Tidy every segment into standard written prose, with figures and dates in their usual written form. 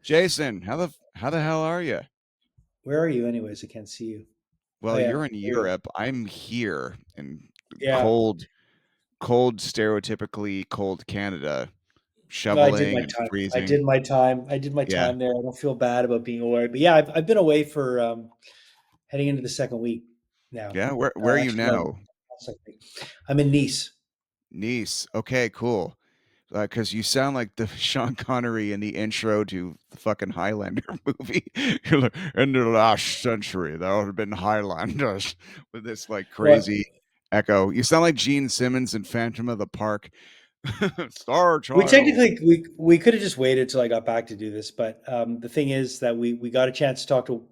Jason, how the hell are you? Where are you, anyways? I can't see you. Oh Well, yeah, you're in there you Europe. I'm here in go. Yeah, cold, stereotypically cold Canada, no, I did my shoveling and time. I freezing. did my time. I did my Yeah, time there. I don't feel bad about being away, but yeah, I've been away for heading into the second week now. yeah. Where are you Actually, no, now? second week. I'm in Nice. Nice. Okay, cool. Because you sound like the Sean Connery in the intro to the fucking Highlander movie. You're like, in the last century, there would have been Highlanders with this like Well, crazy echo. You sound like Gene Simmons in Phantom of the Park. Star we Child. technically we could have just waited till I got back to do this, but the thing is that we got a chance to talk to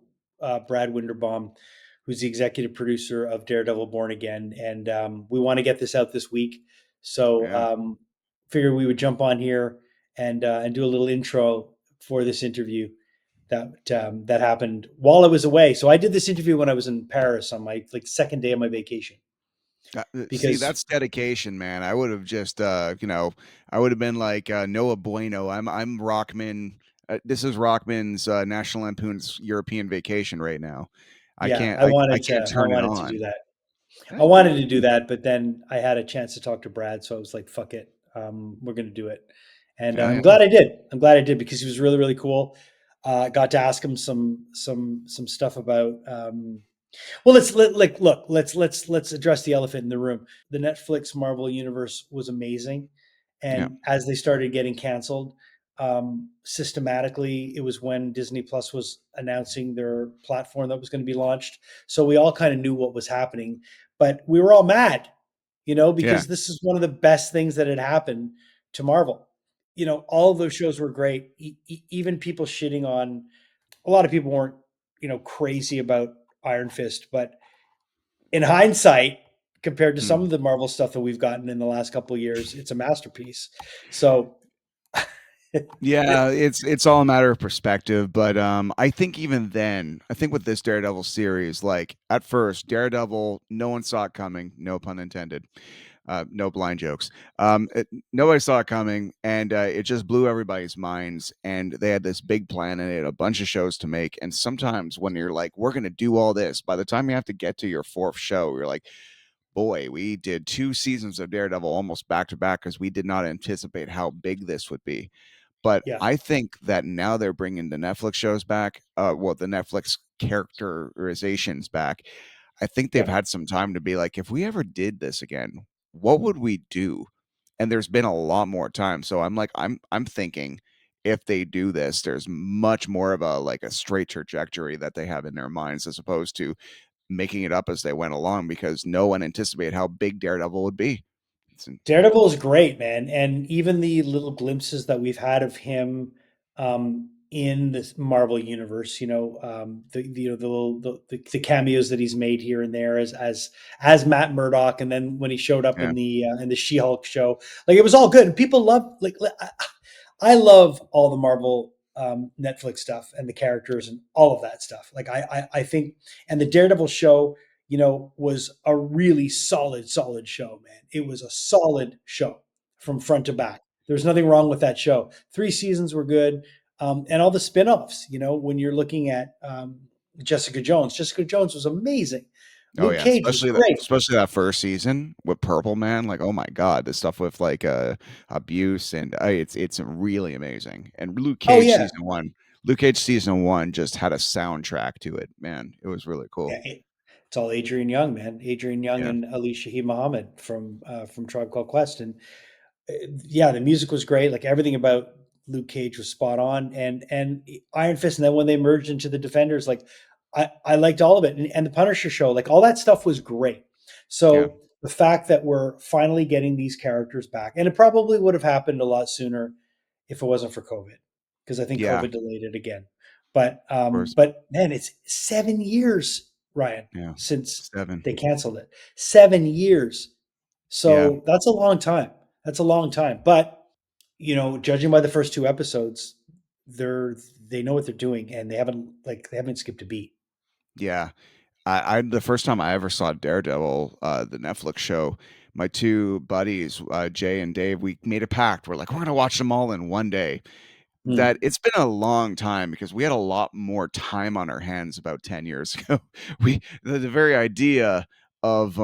Brad Winderbaum, who's the executive producer of Daredevil Born Again, and we want to get this out this week. So Yeah. figured we would jump on here and do a little intro for this interview that happened while I was away. So I did this interview when I was in Paris on my like second day of my vacation See, because that's dedication, man. I would have just, I would have been like Noah Bueno. I'm Rockman. This is Rockman's National Lampoon's European Vacation right now. I yeah, can't, I I wanted can't to I turn it wanted to do on. that. I That, wanted to do that, but then I had a chance to talk to Brad, so I was like, "Fuck it, we're going to do it." And yeah, I'm yeah, glad I did. I'm glad I did because he was really, really cool. Got to ask him some stuff about. Well, let's address the elephant in the room. The Netflix Marvel universe was amazing, yeah, and as they started getting canceled, systematically, it was when Disney Plus was announcing their platform that was going to be launched. So we all kind of knew what was happening, but we were all mad, yeah. because this is one of the best things that had happened to Marvel. All of those shows were great. Even people shitting on a lot of people weren't, crazy about Iron Fist, but in hindsight, compared to some Hmm. of the Marvel stuff that we've gotten in the last couple of years, it's a masterpiece. So, Yeah, it's all a matter of perspective, but I think even then, I think with this Daredevil series, like at first, Daredevil, no one saw it coming, no pun intended. No blind jokes. Nobody saw it coming, and it just blew everybody's minds. And they had this big plan, and they had a bunch of shows to make. And sometimes when you're like, "We're going to do all this," by the time you have to get to your fourth show, you're like, "Boy, we did 2 seasons of Daredevil almost back to back because we did not anticipate how big this would be." But yeah, I think that now they're bringing the Netflix shows back, well, the Netflix characterizations back. I think they've yeah. had some time to be like, if we ever did this again, what would we do? And there's been a lot more time. So I'm like, I'm thinking if they do this, there's much more of a like a straight trajectory that they have in their minds as opposed to making it up as they went along because no one anticipated how big Daredevil would be. It's, Daredevil is great, man, and even the little glimpses that we've had of him in this Marvel universe, the cameos that he's made here and there as Matt Murdock, and then when he showed up yeah, in the She-Hulk show, like it was all good, and people love I love all the Marvel Netflix stuff and the characters and all of that stuff. Like I think, and the Daredevil show, was a really solid show, man. It was a solid show from front to back. There's nothing wrong with that show. 3 seasons were good, and all the spin-offs. When you're looking at Jessica Jones was amazing. oh Luke yeah, Cage was great. especially that first season with Purple Man. Like, oh my god, the stuff with like abuse and it's really amazing. And Oh yeah, Luke Cage season one just had a soundtrack to it. Man, it was really cool. yeah. It's all Adrian Young, man. Adrian Young Yeah, and Ali Shaheed Muhammad from Tribe Called Quest, and yeah, the music was great. Like everything about Luke Cage was spot on, and Iron Fist. And then when they merged into the Defenders, like I liked all of it, and the Punisher show, like all that stuff was great. yeah, So the fact that we're finally getting these characters back, and it probably would have happened a lot sooner if it wasn't for COVID, because I think yeah. COVID delayed it again. But Of course, man, it's 7 years, Ryan, yeah. since Seven. they canceled it. 7 years. Yeah, So that's a long time. That's a long time. But judging by the first two episodes, they know what they're doing, and they haven't skipped a beat. yeah. I the first time I ever saw Daredevil, the Netflix show, my two buddies, Jay and Dave, we made a pact. We're like, we're gonna watch them all in one day. that Mm. it's been a long time because we had a lot more time on our hands about 10 years ago. The very idea of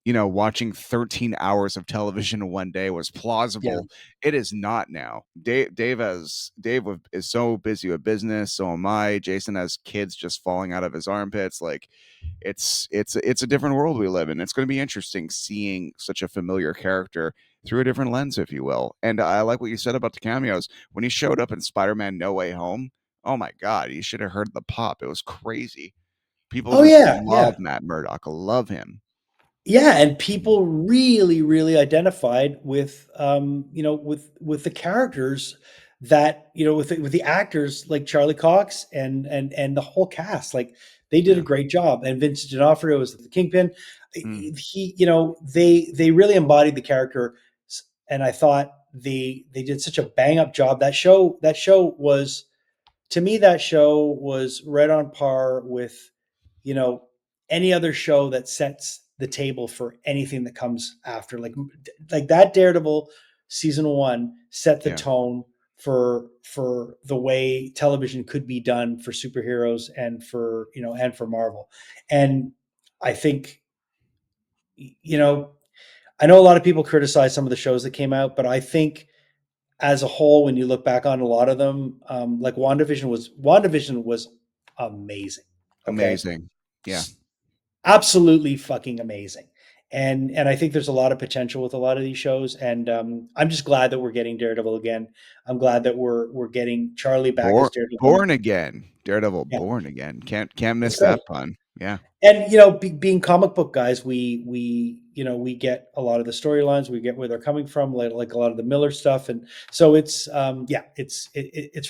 watching 13 hours of television in one day was Yeah. plausible. It is not now. Dave is so busy with business, so am I. Jason has kids just falling out of his armpits. Like it's a different world we live in. It's going to be interesting seeing such a familiar character through a different lens, if you will. And I like what you said about the cameos when he showed up in Spider-Man No Way Home. Oh my God, you should have heard the pop. It was crazy. People Oh just yeah, love yeah. Matt Murdock, love him. Yeah, and Mhm. people really, really identified with, with the characters that, with the actors like Charlie Cox and the whole cast. Like they did a Yeah. great job, and Vincent D'Onofrio was the Kingpin. Mm. They really embodied the character, and I thought they did such a bang up job. That show was, to me, that show was right on par with, you know any other show that sets the table for anything that comes after. Like that Daredevil season one set the Yeah. tone for the way television could be done for superheroes, and for Marvel. And I think, you know I know a lot of people criticize some of the shows that came out, but I think as a whole, when you look back on a lot of them, like WandaVision was amazing. Okay, Amazing. Yeah. absolutely fucking amazing. And I think there's a lot of potential with a lot of these shows, and I'm just glad that we're getting Daredevil again. I'm glad that we're getting Charlie back as Daredevil. Born again. Daredevil Yeah, born again. Can't that's miss right. that pun. Yeah. And being comic book guys, we get a lot of the storylines, we get where they're coming from, like a lot of the Miller stuff. And so it's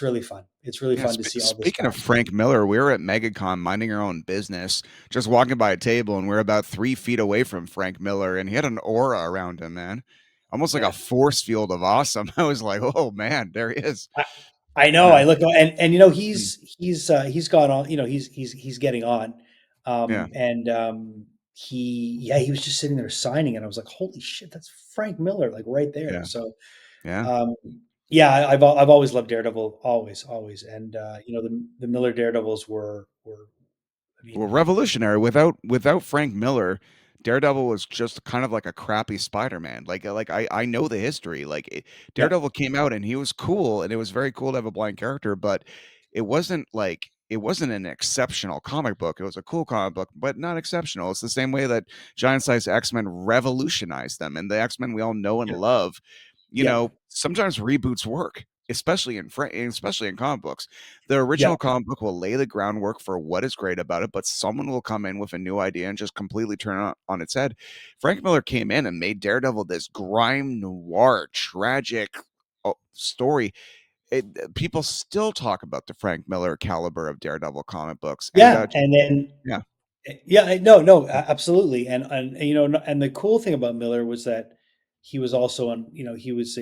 really fun. It's really Yeah, fun to see all this speaking of back. Frank Miller, we were at MegaCon minding our own business, just walking by a table, and we are about 3 feet away from Frank Miller, and he had an aura around him, man, almost like a Yeah. force field of awesome. I was like, "Oh man, there he is." I, I know. Yeah, I look, and mm, he's gone on. He's getting on, yeah, and he was just sitting there signing, and I was like, holy shit, that's Frank Miller, like right there. yeah, So yeah. Um, yeah, I've always loved Daredevil, always, and the Miller Daredevils were, I Well, mean, revolutionary. Without Frank Miller, Daredevil was just kind of like a crappy Spider-Man. I know the history. yeah, Daredevil came out and he was cool, and it was very cool to have a blind character, but it wasn't an exceptional comic book. It was a cool comic book, but not exceptional. It's the same way that Giant Size X-Men revolutionized them, and the X-Men we all know and yeah, love. yeah, Sometimes reboots work, especially in comic books. The yeah, original comic book will lay the groundwork for what is great about it, but someone will come in with a new idea and just completely turn it on its head. Frank Miller came in and made Daredevil this grime noir, tragic story. People still talk about the Frank Miller caliber of Daredevil comic books, and yeah, and then yeah, no, no, absolutely. And and the cool thing about Miller was that he was also on, he was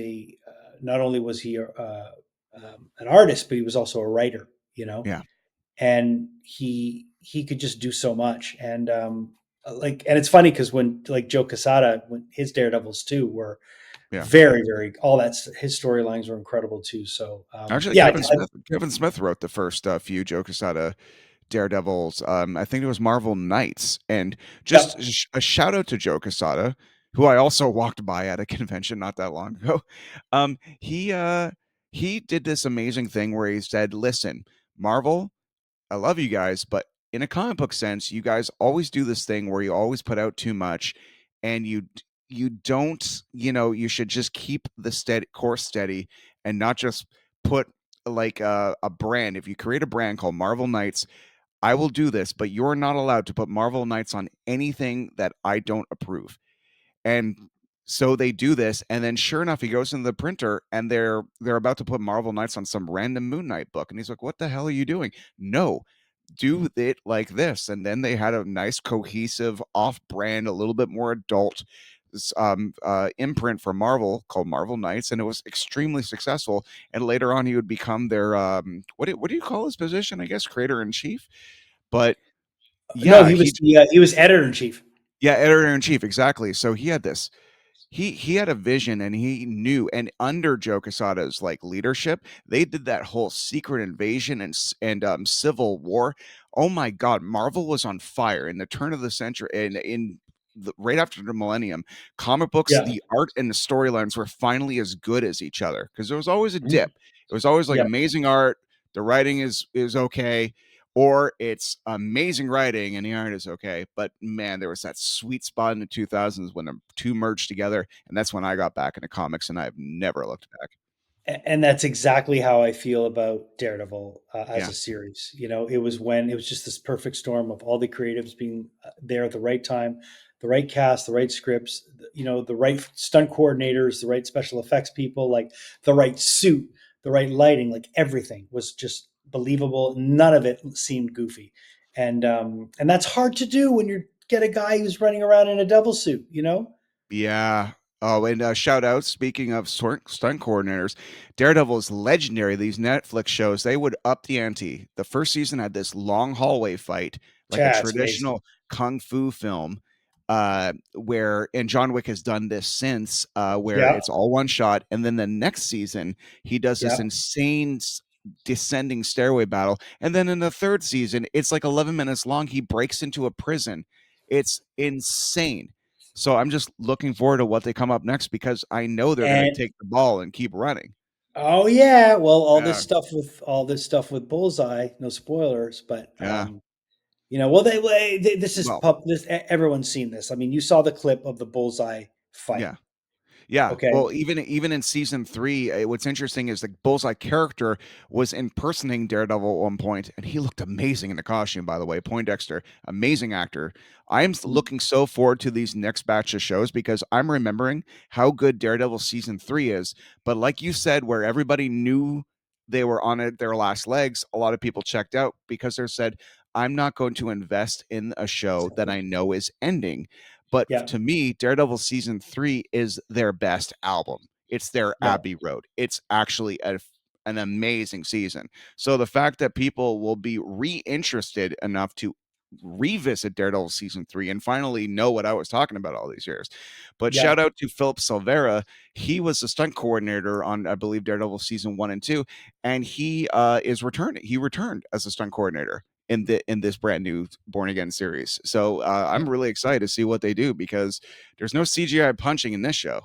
not only was he an artist, but he was also a writer. yeah, And he could just do so much. And and it's funny because when, like, Joe Quesada, when his Daredevils too were yeah. very, very, all that his storylines were incredible too. So Actually, yeah, Kevin Smith wrote the first few Joe Quesada Daredevils. I think it was Marvel Knights, and just yeah, a shout out to Joe Quesada, who I also walked by at a convention not that long ago. Um, he uh, he did this amazing thing where he said, "Listen, Marvel, I love you guys, but in a comic book sense, you guys always do this thing where you always put out too much, and you don't, you should just keep the steady course steady and not just put like a brand. If you create a brand called Marvel Knights, I will do this, but you're not allowed to put Marvel Knights on anything that I don't approve." And so they do this, and then sure enough, he goes into the printer, and they're about to put Marvel Knights on some random Moon Knight book, and he's like, "What the hell are you doing? No, do it like this." And then they had a nice, cohesive, off-brand, a little bit more adult imprint for Marvel called Marvel Knights, and it was extremely successful. And later on, he would become their what do you call his position? I guess creator in chief. But no, yeah, he was editor in chief. editor in chief, exactly. So he had this. he had a vision and he knew, and under Joe Quesada's like leadership, they did that whole secret invasion and civil war. Oh my god, Marvel was on fire in the turn of the century, and in right after the millennium, comic books, Yeah. the art and the storylines were finally as good as each other, because there was always a Mhm. dip. It was always like Yeah. amazing art, the writing is okay, or it's amazing writing and the art is okay. But man, there was that sweet spot in the 2000s when the two merged together, and that's when I got back into comics, and I've never looked back. And that's exactly how I feel about Daredevil as Yeah, a series. You know, it was when it was just this perfect storm of all the creatives being there at the right time, the right cast, the right scripts, you know, the right stunt coordinators, the right special effects people, like the right suit, the right lighting, like everything was just believable. None of it seemed goofy, and that's hard to do when you get a guy who's running around in a devil suit. You know, yeah. Oh, and shout out, speaking of stunt coordinators, Daredevil is legendary. These Netflix shows, they would up the ante. The first season had this long hallway fight, like a yeah, it's amazing. traditional kung fu film, where, and John Wick has done this since, where Yeah, it's all one shot. And then the next season, he does this yeah, insane descending stairway battle. And then in the third season, it's like 11 minutes long. He breaks into a prison. It's insane. So I'm just looking forward to what they come up next, because I know they're going to and take the ball and keep running. oh yeah, well, Yeah, all this stuff with Bullseye, no spoilers, but yeah. you know, well, this is Well, everyone's seen this. I mean, you saw the clip of the Bullseye fight, yeah. Yeah, okay? well, even in season 3, what's interesting is the Bullseye character was impersonating Daredevil at one point, and he looked amazing in the costume, by the way. Poindexter, amazing actor. I'm Mm, looking so forward to these next batch of shows, because I'm remembering how good Daredevil season 3 is. But like you said, where everybody knew they were on their last legs, a lot of people checked out because they said, I'm not going to invest in a show that exactly. I know is ending. But Yeah, to me, Daredevil season 3 is their best album. It's their yeah, Abbey Road. It's actually an amazing season. So the fact that people will be reinterested enough to revisit Daredevil season 3 and finally know what I was talking about all these years. But yeah, shout out to Philip Silvera. He was the stunt coordinator on, I believe, Daredevil season 1 and 2, and he is returning. He returned as a stunt coordinator in this brand new Born Again series. So yeah, I'm really excited to see what they do, because there's no CGI punching in this show.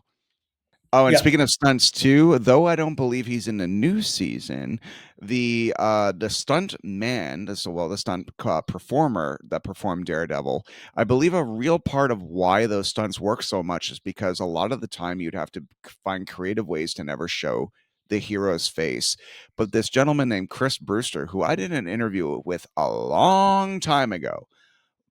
Oh, and yeah, speaking of stunts too, though I don't believe he's in the new season, the stunt man, the stunt performer that performed Daredevil, I believe a real part of why those stunts work so much is because a lot of the time you'd have to find creative ways to never show the hero's face. But this gentleman named Chris Brewster, who I did an interview with a long time ago,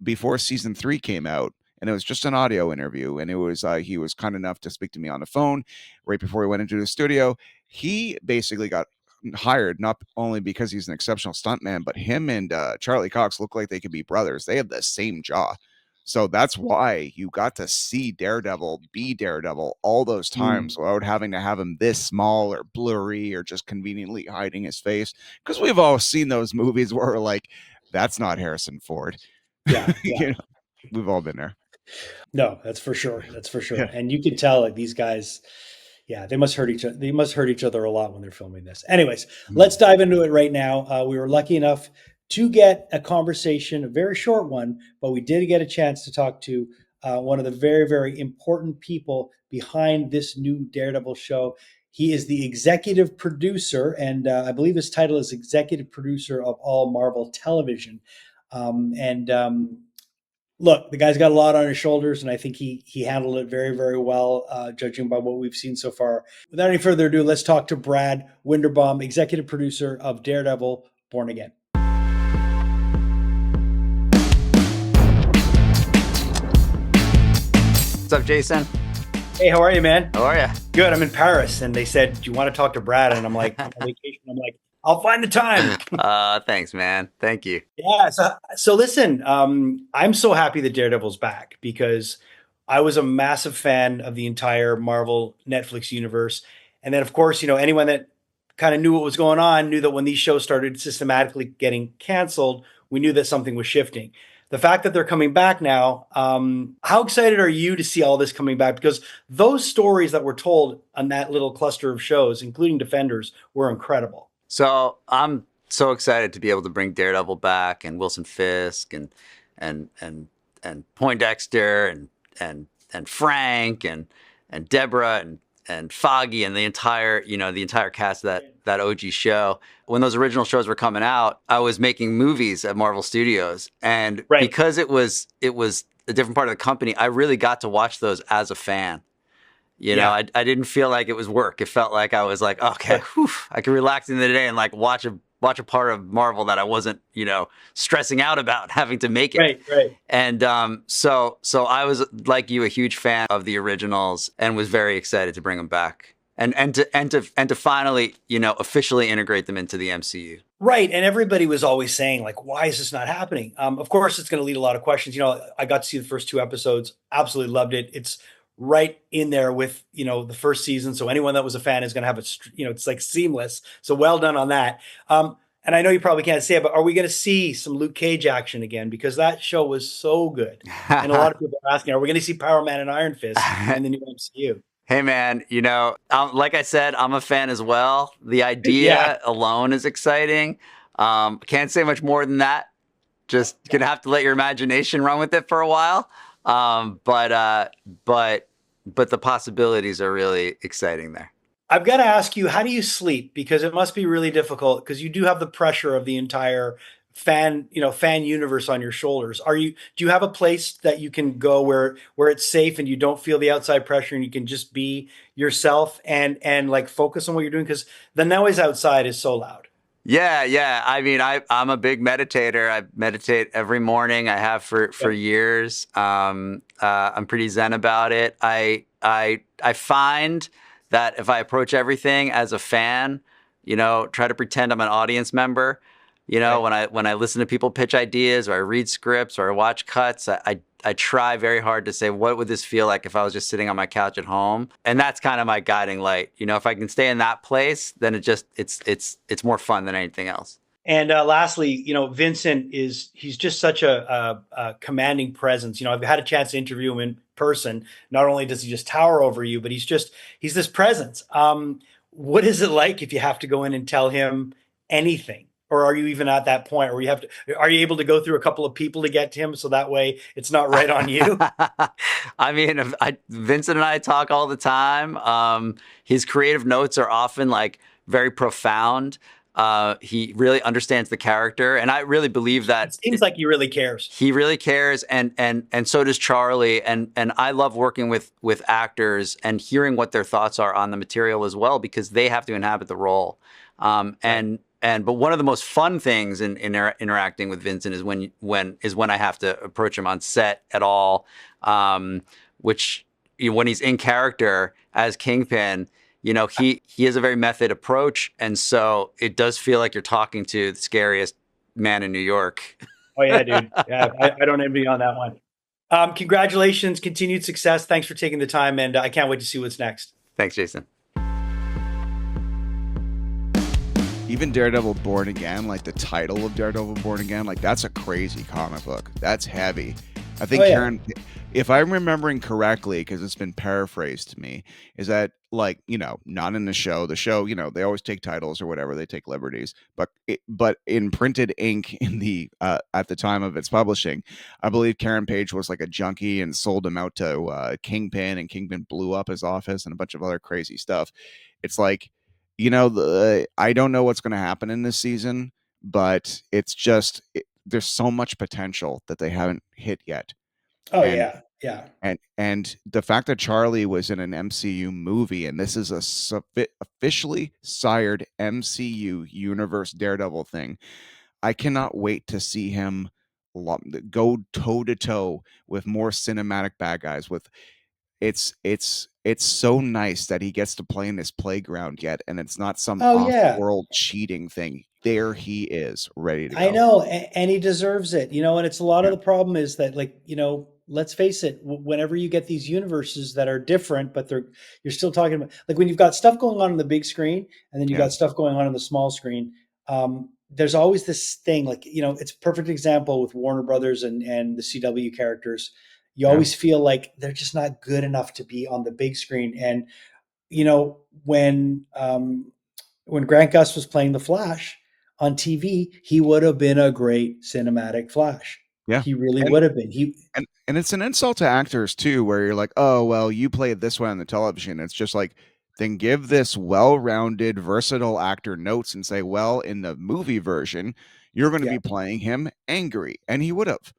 before season 3 came out, and it was just an audio interview, and it was he was kind enough to speak to me on the phone right before he went into the studio. He basically got hired not only because he's an exceptional stuntman, but him and Charlie Cox look like they could be brothers. They have the same jaw. So that's why you got to see Daredevil be Daredevil all those mm, times without having to have him this small or blurry or just conveniently hiding his face. Because we've all seen those movies where we're like, that's not Harrison Ford. yeah, yeah. You know, we've all been there. No, that's for sure. That's for sure. Yeah. And you can tell like these guys, yeah, they must hurt each other. They must hurt each other a lot when they're filming this. Anyways, let's Mm. dive into it right now. We were lucky enough to get a conversation, a very short one, but we did get a chance to talk to one of the very, very important people behind this new Daredevil show. He is the executive producer, and I believe his title is executive producer of all Marvel television. And Look, the guy's got a lot on his shoulders, and I think he handled it very, very well, judging by what we've seen so far. Without any further ado, let's talk to Brad Winderbaum, executive producer of Daredevil: Born Again. What's up, Jason? Hey, how are you, man? How are you? Good. I'm in Paris, and they said, "Do you want to talk to Brad?" And I'm like, "I'm on vacation." I'm like, "I'll find the time." Thanks, man. Thank you. Yeah. So listen, I'm so happy that Daredevil's back because I was a massive fan of the entire Marvel Netflix universe. And then, of course, you know, anyone that kind of knew what was going on knew that when these shows started systematically getting canceled, we knew that something was shifting. the fact that they're coming back now, how excited are you to see all this coming back? Because those stories that were told on that little cluster of shows, including Defenders, were incredible. So I'm so excited to be able to bring Daredevil back, and Wilson Fisk, and and and Poindexter, and Frank, and Deborah, and Foggy, and the entire cast of that OG show. When those original shows were coming out, I was making movies at Marvel Studios, and Right. because it was a different part of the company, I really got to watch those as a fan. I didn't feel like it was work. It felt like I was like, okay, whew, I can relax in the day and like watch a part of Marvel that I wasn't, stressing out about having to make it. Right. And so I was, like you, a huge fan of the originals, and was very excited to bring them back and to finally, officially integrate them into the MCU. Right. And everybody was always saying, like, why is this not happening? Of course, it's going to lead a lot of questions. I got to see the first 2 episodes, absolutely loved it. It's right in there with, the first season. So anyone that was a fan is going to have it's like seamless. So well done on that. And I know you probably can't say it, but are we going to see some Luke Cage action again? Because that show was so good. And a lot of people are asking, are we going to see Power Man and Iron Fist in the new MCU? Hey man, like I said, I'm a fan as well. The idea alone is exciting. Can't say much more than that. Just gonna have to let your imagination run with it for a while. But the possibilities are really exciting there. I've got to ask you, how do you sleep? Because it must be really difficult, because you do have the pressure of the entire fan universe on your shoulders. Do you have a place that you can go where it's safe and you don't feel the outside pressure, and you can just be yourself and like focus on what you're doing? Because the noise outside is so loud. Yeah. I mean, I'm a big meditator. I meditate every morning. I have for years. I'm pretty zen about it. I find that if I approach everything as a fan, try to pretend I'm an audience member, right. when I listen to people pitch ideas, or I read scripts, or I watch cuts, I try very hard to say, what would this feel like if I was just sitting on my couch at home? And that's kind of my guiding light. If I can stay in that place, then it's more fun than anything else. And lastly, Vincent he's just such a commanding presence. I've had a chance to interview him in person. Not only does he just tower over you, but he's this presence. What is it like if you have to go in and tell him anything? Or are you even at that point where are you able to go through a couple of people to get to him, so that way it's not right on you? I mean, Vincent and I talk all the time. His creative notes are often like very profound. He really understands the character, and I really believe that. It seems like he really cares. He really cares, and so does Charlie. And I love working with actors and hearing what their thoughts are on the material as well, because they have to inhabit the role. But one of the most fun things in interacting with Vincent is when I have to approach him on set at all, which when he's in character as Kingpin. He has a very method approach, and so it does feel like you're talking to the scariest man in New York. Oh yeah, dude. Yeah, I don't envy you on that one. Congratulations, continued success. Thanks for taking the time, and I can't wait to see what's next. Thanks, Jason. Even Daredevil Born Again, like the title of Daredevil Born Again, like that's a crazy comic book. That's heavy. I think Karen, if I'm remembering correctly, because it's been paraphrased to me, is that like, not in the show, they always take titles or whatever, they take liberties, but in printed ink in the at the time of its publishing, I believe Karen Page was like a junkie and sold him out to Kingpin, and Kingpin blew up his office and a bunch of other crazy stuff. It's like, I don't know what's going to happen in this season, but it's just there's so much potential that they haven't hit yet. Oh, and, yeah. And the fact that Charlie was in an MCU movie, and this is a officially sired MCU universe Daredevil thing, I cannot wait to see him go toe to toe with more cinematic bad guys. It's so nice that he gets to play in this playground yet, and it's not some off-world cheating thing. There he is, ready to go. I know, and he deserves it. And it's a lot of the problem is that, like, let's face it, whenever you get these universes that are different, but you're still talking about, like, when you've got stuff going on the big screen, and then you've got stuff going on the small screen, there's always this thing, like, it's a perfect example with Warner Brothers and the CW characters. You Yeah. always feel like they're just not good enough to be on the big screen. And you know when Grant Gust was playing the Flash on TV, he would have been a great cinematic Flash. Yeah. He really And would have been. and it's an insult to actors too, where you're like, oh well, you played this way on the television. It's just like, then give this well-rounded, versatile actor notes and say, well, in the movie version, you're going to Yeah, be playing him angry, and he would have.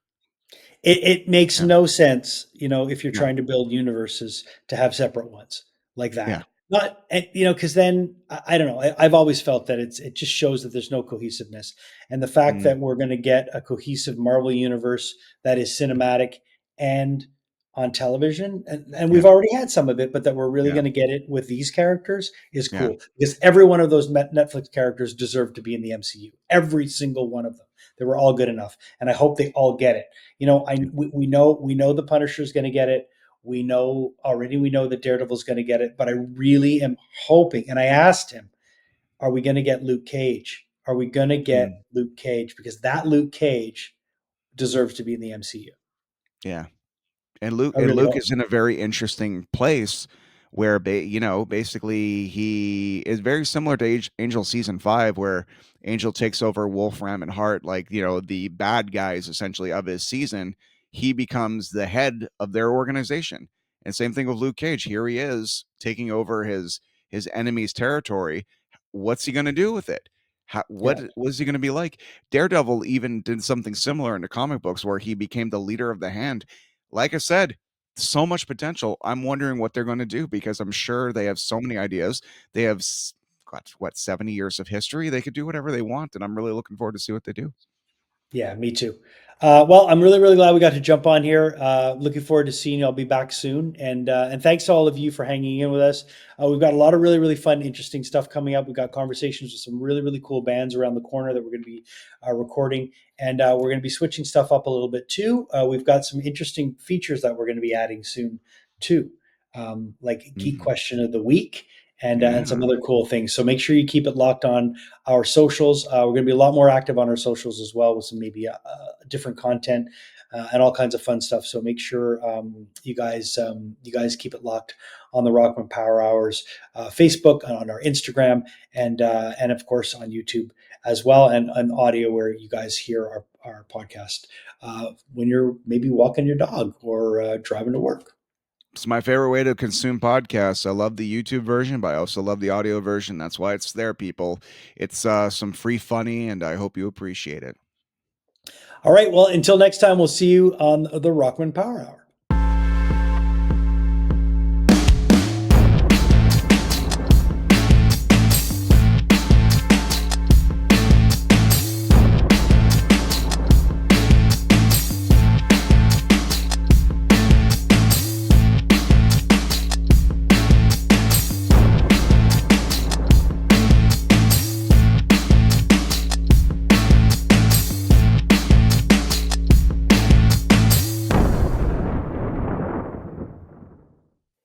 it makes Yeah. no sense, if you're No. trying to build universes, to have separate ones like Yeah. that. Not, because then I don't know. I've always felt that it just shows that there's no cohesiveness, and the fact Mm, that we're going to get a cohesive Marvel universe that is cinematic and on television, and yeah. we've already had some of it, but that we're really Yeah. going to get it with these characters is Yeah. cool, because every one of those Netflix characters deserve to be in the MCU. Every single one of them. They were all good enough, and I hope they all get it. We know the Punisher is going to get it. We know that Daredevil's going to get it, but I really am hoping, and I asked him, are we going to get Luke Cage? Are we going to Mm, get Luke Cage? Because that Luke Cage deserves to be in the MCU. yeah. And I really Luke hope. is in a very interesting place where basically he is very similar to Angel season 5, where Angel takes over Wolfram and Hart, like, the bad guys essentially of his season. He becomes the head of their organization. And same thing with Luke Cage. Here he is taking over his enemy's territory. What's he going to do with it? Yeah, What is he going to be like? Daredevil even did something similar in the comic books, where he became the leader of the Hand. Like I said, so much potential. I'm wondering what they're going to do, because I'm sure they have so many ideas. They have got, what, 70 years of history. They could do whatever they want, and I'm really looking forward to see what they do. yeah, me too. Well, I'm really, really glad we got to jump on here. Looking forward to seeing you. I'll be back soon, and thanks to all of you for hanging in with us. We've got a lot of really, really fun, interesting stuff coming up. We've got conversations with some really, really cool bands around the corner that we're going to be recording, and we're going to be switching stuff up a little bit too. We've got some interesting features that we're going to be adding soon too, like Geek Mhm. Question of the Week. And some Yeah. other cool things. So make sure you keep it locked on our socials. We're going to be a lot more active on our socials as well, with some maybe different content and all kinds of fun stuff. So make sure you guys keep it locked on the Rockman Power Hours Facebook, on our Instagram, and of course on YouTube as well, and on audio where you guys hear our podcast when you're maybe walking your dog or driving to work. It's my favorite way to consume podcasts. I love the YouTube version, but I also love the audio version. That's why it's there, people. It's some free funny, and I hope you appreciate it. All right. Well, until next time, we'll see you on the Rockman Power Hour.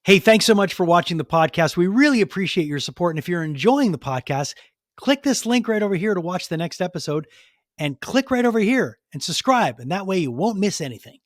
Hey, thanks so much for watching the podcast. We really appreciate your support. And if you're enjoying the podcast, click this link right over here to watch the next episode, and click right over here and subscribe. And that way you won't miss anything.